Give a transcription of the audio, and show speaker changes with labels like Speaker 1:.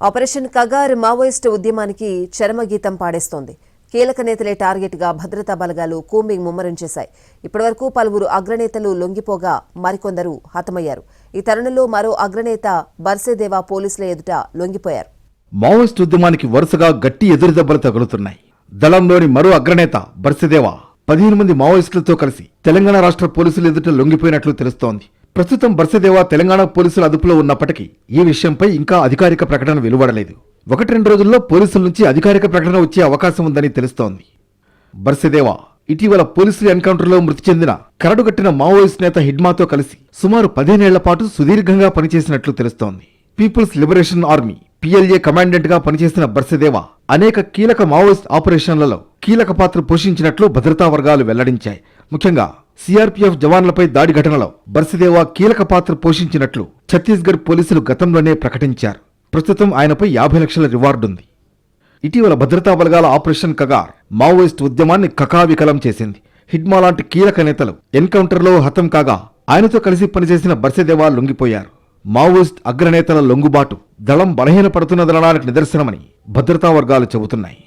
Speaker 1: Operation Kagar Maoist ఉద్యమానికి చరమగీతం పాడేస్తోంది. కీలక నేతలే టార్గెట్గా భద్రతా బలగాలు కూంబింగ్ ముమ్మరం చేశాయి. ఇప్పటివరకు పలువురు అగ్రనేతలు లొంగిపోగా మరికొందరు హతమయ్యారు. ఈ తరుణంలో మరో అగ్రనేత బర్సేదేవా పోలీసుల ఎదుట లొంగిపోయారు.
Speaker 2: మావోయిస్టు ఉద్యమానికి వరుసగా గట్టి ఎదురుదెబ్బలు తగులుతున్నాయి. దళంలోని మరో అగ్రనేత బర్సేదేవా 15 మంది మావోయిస్టులతో కలిసి తెలంగాణ రాష్ట్ర పోలీసుల ఎదుట లొంగిపోయినట్లు తెలుస్తోంది. ప్రస్తుతం బర్సేదేవా తెలంగాణ పోలీసుల అదుపులో ఉన్నప్పటికీ ఈ విషయంపై ఇంకా అధికారిక ప్రకటన వెలువడలేదు. 1-2 రోజుల్లో పోలీసుల నుంచి అధికారిక ప్రకటన వచ్చే అవకాశం ఉందని తెలుస్తోంది. బర్సేదేవా ఇటీవల పోలీసుల ఎన్కౌంటర్లో మృతి చెందిన కరడుగట్టిన మావోయిస్ట్ నేత హిడ్మాతో కలిసి సుమారు 15 ఏళ్ల పాటు సుదీర్ఘంగా పనిచేసినట్లు తెలుస్తోంది. People's liberation army PLA commandant గా పనిచేసిన బర్సేదేవా అనేక కీలక మావోయిస్ట్ ఆపరేషన్లలో కీలక పాత్ర పోషించినట్లు భద్రతా వర్గాలు వెల్లడించాయి. ముఖ్యంగా CRPF జవాన్లపై దాడి ఘటనలో బర్సేదేవా కీలక పాత్ర పోషించినట్లు ఛత్తీస్గఢ్ పోలీసులు గతంలోనే ప్రకటించారు. ప్రస్తుతం ఆయనపై 50 లక్షల రివార్డుంది. ఇటీవల భద్రతా బలగాల ఆపరేషన్ కగార్ మావోయిస్ట్ ఉద్యమాన్ని కకావికలం చేసింది. హిడ్మా లాంటి కీలక నేతలు ఎన్కౌంటర్లో హతం కాగా ఆయనతో కలిసి పనిచేసిన బర్సేదేవా లొంగిపోయారు. మావోయిస్ట్ అగ్రనేతల లొంగుబాటు దళం బలహీనపడుతున్నదనడానికి నిదర్శనమని భద్రతా వర్గాలు చెబుతున్నాయి.